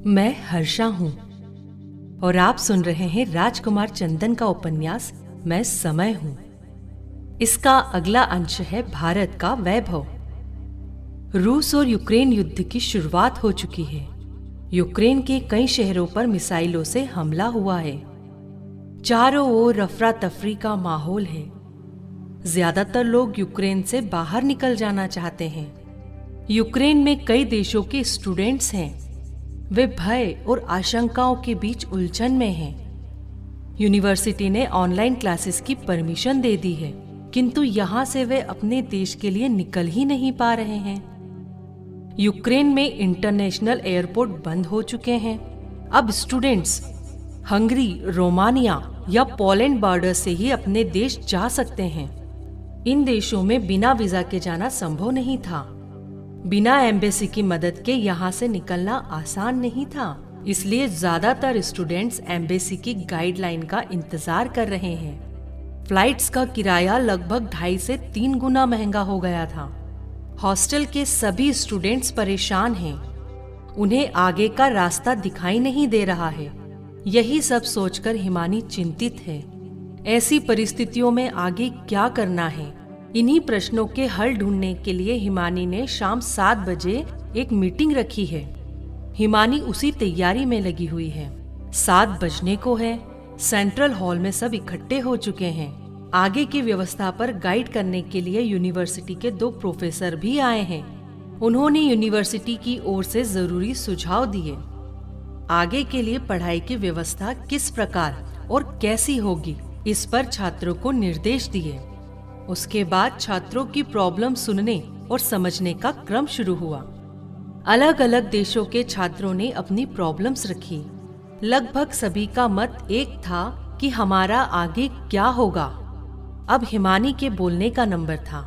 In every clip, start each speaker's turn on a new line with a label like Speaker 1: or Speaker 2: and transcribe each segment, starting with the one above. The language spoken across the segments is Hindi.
Speaker 1: मैं हर्षा हूं और आप सुन रहे हैं राजकुमार चंदन का उपन्यास मैं समय हूं। इसका अगला अंश है भारत का वैभव। रूस और यूक्रेन युद्ध की शुरुआत हो चुकी है। यूक्रेन के कई शहरों पर मिसाइलों से हमला हुआ है। चारों ओर अफरा तफरी का माहौल है। ज्यादातर लोग यूक्रेन से बाहर निकल जाना चाहते हैं। यूक्रेन में कई देशों के स्टूडेंट्स हैं। वे भय और आशंकाओं के बीच उलझन में हैं। यूनिवर्सिटी ने ऑनलाइन क्लासेस की परमिशन दे दी है, किंतु यहां से वे अपने देश के लिए निकल ही नहीं पा रहे हैं। यूक्रेन में इंटरनेशनल एयरपोर्ट बंद हो चुके हैं। अब स्टूडेंट्स हंगरी, रोमानिया या पोलैंड बॉर्डर से ही अपने देश जा सकते हैं। इन देशों में बिना वीजा के जाना संभव नहीं था। बिना एम्बेसी की मदद के यहाँ से निकलना आसान नहीं था, इसलिए ज्यादातर स्टूडेंट्स एम्बेसी की गाइडलाइन का इंतजार कर रहे हैं। फ्लाइट्स का किराया लगभग 2.5 से 3 गुना महंगा हो गया था। हॉस्टल के सभी स्टूडेंट्स परेशान हैं। उन्हें आगे का रास्ता दिखाई नहीं दे रहा है। यही सब सोचकर हिमानी चिंतित है। ऐसी परिस्थितियों में आगे क्या करना है? इन्हीं प्रश्नों के हल ढूंढने के लिए हिमानी ने शाम 7 बजे एक मीटिंग रखी है। हिमानी उसी तैयारी में लगी हुई है। 7 बजने को है। सेंट्रल हॉल में सब इकट्ठे हो चुके हैं। आगे की व्यवस्था पर गाइड करने के लिए यूनिवर्सिटी के 2 प्रोफेसर भी आए हैं। उन्होंने यूनिवर्सिटी की ओर से जरूरी सुझाव दिए। आगे के लिए पढ़ाई की व्यवस्था किस प्रकार और कैसी होगी, इस पर छात्रों को निर्देश दिए। उसके बाद छात्रों की प्रॉब्लम सुनने और समझने का क्रम शुरू हुआ। अलग अलग देशों के छात्रों ने अपनी प्रॉब्लम्स रखी। लगभग सभी का मत एक था कि हमारा आगे क्या होगा। अब हिमानी के बोलने का नंबर था।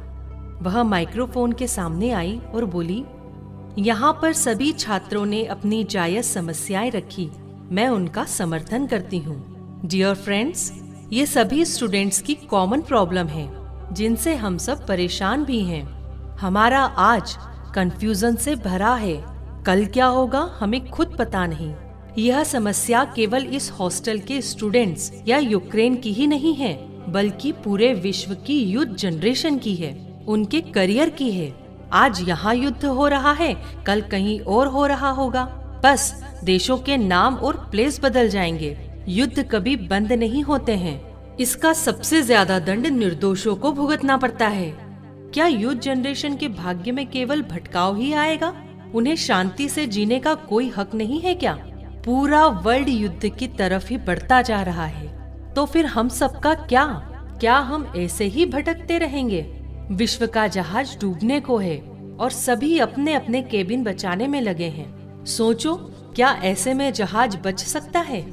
Speaker 1: वह माइक्रोफोन के सामने आई और बोली, यहाँ पर सभी छात्रों ने अपनी जायज समस्याएं रखी। मैं उनका समर्थन करती हूँ। डियर फ्रेंड्स, ये सभी स्टूडेंट्स की कॉमन प्रॉब्लम है, जिनसे हम सब परेशान भी हैं। हमारा आज कंफ्यूजन से भरा है। कल क्या होगा हमें खुद पता नहीं। यह समस्या केवल इस हॉस्टल के स्टूडेंट्स या यूक्रेन की ही नहीं है, बल्कि पूरे विश्व की यूथ जनरेशन की है, उनके करियर की है। आज यहाँ युद्ध हो रहा है, कल कहीं और हो रहा होगा। बस देशों के नाम और प्लेस बदल जाएंगे। युद्ध कभी बंद नहीं होते हैं। इसका सबसे ज्यादा दंड निर्दोषों को भुगतना पड़ता है। क्या यूथ जनरेशन के भाग्य में केवल भटकाव ही आएगा? उन्हें शांति से जीने का कोई हक नहीं है क्या? पूरा वर्ल्ड युद्ध की तरफ ही बढ़ता जा रहा है। तो फिर हम सबका क्या? क्या हम ऐसे ही भटकते रहेंगे? विश्व का जहाज डूबने को है और सभी अपने अपने केबिन बचाने में लगे हैं। सोचो, क्या ऐसे में जहाज बच सकता है?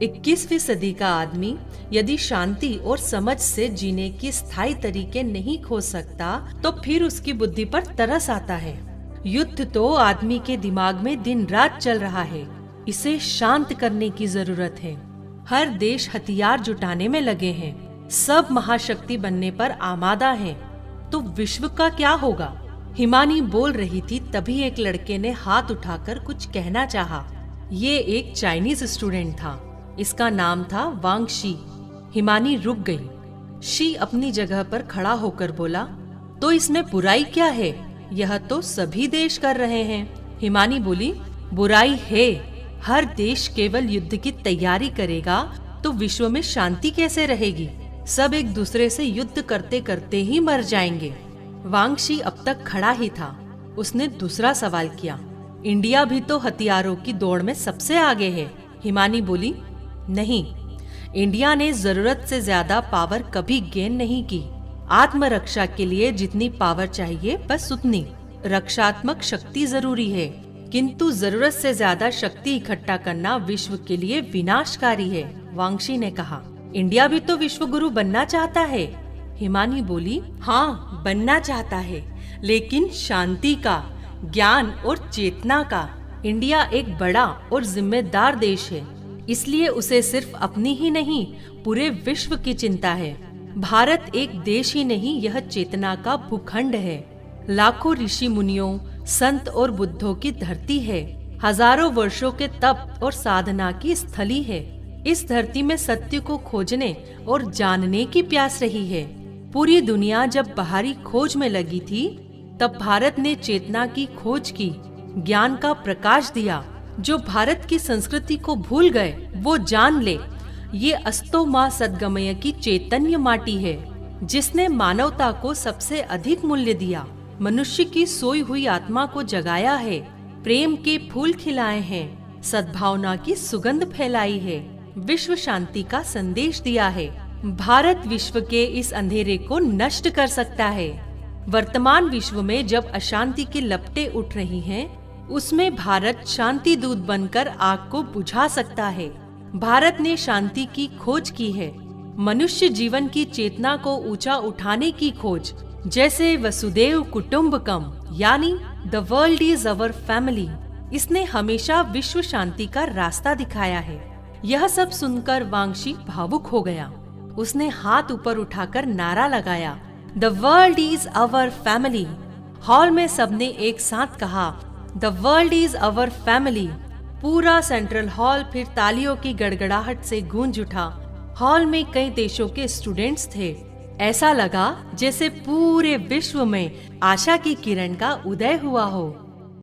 Speaker 1: 21वीं सदी का आदमी यदि शांति और समझ से जीने की स्थायी तरीके नहीं खोज सकता, तो फिर उसकी बुद्धि पर तरस आता है। युद्ध तो आदमी के दिमाग में दिन रात चल रहा है। इसे शांत करने की जरूरत है। हर देश हथियार जुटाने में लगे हैं। सब महाशक्ति बनने पर आमादा हैं। तो विश्व का क्या होगा? हिमानी बोल रही थी, तभी एक लड़के ने हाथ उठाकर कुछ कहना चाहा। ये एक चाइनीज स्टूडेंट था। इसका नाम था वांग शी। हिमानी रुक गई। शी अपनी जगह पर खड़ा होकर बोला, तो इसमें बुराई क्या है? यह तो सभी देश कर रहे हैं। हिमानी बोली, बुराई है। हर देश केवल युद्ध की तैयारी करेगा तो विश्व में शांति कैसे रहेगी? सब एक दूसरे से युद्ध करते करते ही मर जाएंगे। वांग शी अब तक खड़ा ही था। उसने दूसरा सवाल किया, इंडिया भी तो हथियारों की दौड़ में सबसे आगे है। हिमानी बोली, नहीं, इंडिया ने जरूरत से ज्यादा पावर कभी गेन नहीं की। आत्मरक्षा के लिए जितनी पावर चाहिए बस उतनी। रक्षात्मक शक्ति जरूरी है, किंतु जरूरत से ज्यादा शक्ति इकट्ठा करना विश्व के लिए विनाशकारी है। वांगशी ने कहा, इंडिया भी तो विश्व गुरु बनना चाहता है। हिमानी बोली, हाँ बनना चाहता है, लेकिन शांति का, ज्ञान और चेतना का। इंडिया एक बड़ा और जिम्मेदार देश है, इसलिए उसे सिर्फ अपनी ही नहीं, पूरे विश्व की चिंता है। भारत एक देश ही नहीं, यह चेतना का भूखंड है। लाखों ऋषि मुनियों, संत और बुद्धों की धरती है। हजारों वर्षों के तप और साधना की स्थली है। इस धरती में सत्य को खोजने और जानने की प्यास रही है। पूरी दुनिया जब बाहरी खोज में लगी थी, तब भारत ने चेतना की खोज की, ज्ञान का प्रकाश दिया। जो भारत की संस्कृति को भूल गए वो जान ले, ये अस्तो मां सद्गमय की चैतन्य माटी है, जिसने मानवता को सबसे अधिक मूल्य दिया, मनुष्य की सोई हुई आत्मा को जगाया है, प्रेम के फूल खिलाए हैं, सद्भावना की सुगंध फैलाई है, विश्व शांति का संदेश दिया है। भारत विश्व के इस अंधेरे को नष्ट कर सकता है। वर्तमान विश्व में जब अशांति की लपटें उठ रही हैं, उसमें भारत शांति दूत बनकर आग को बुझा सकता है। भारत ने शांति की खोज की है, मनुष्य जीवन की चेतना को ऊंचा उठाने की खोज, जैसे वसुदेव कुटुंबकम यानी the world is our family. इसने हमेशा विश्व शांति का रास्ता दिखाया है। यह सब सुनकर वांगशी भावुक हो गया। उसने हाथ ऊपर उठाकर नारा लगाया, the world is our family. Hall में सबने एक साथ कहा, the world is our family. पूरा सेंट्रल हॉल फिर तालियों की गड़गड़ाहट से गूंज उठा। हॉल में कई देशों के स्टूडेंट्स थे। ऐसा लगा जैसे पूरे विश्व में आशा की किरण का उदय हुआ हो।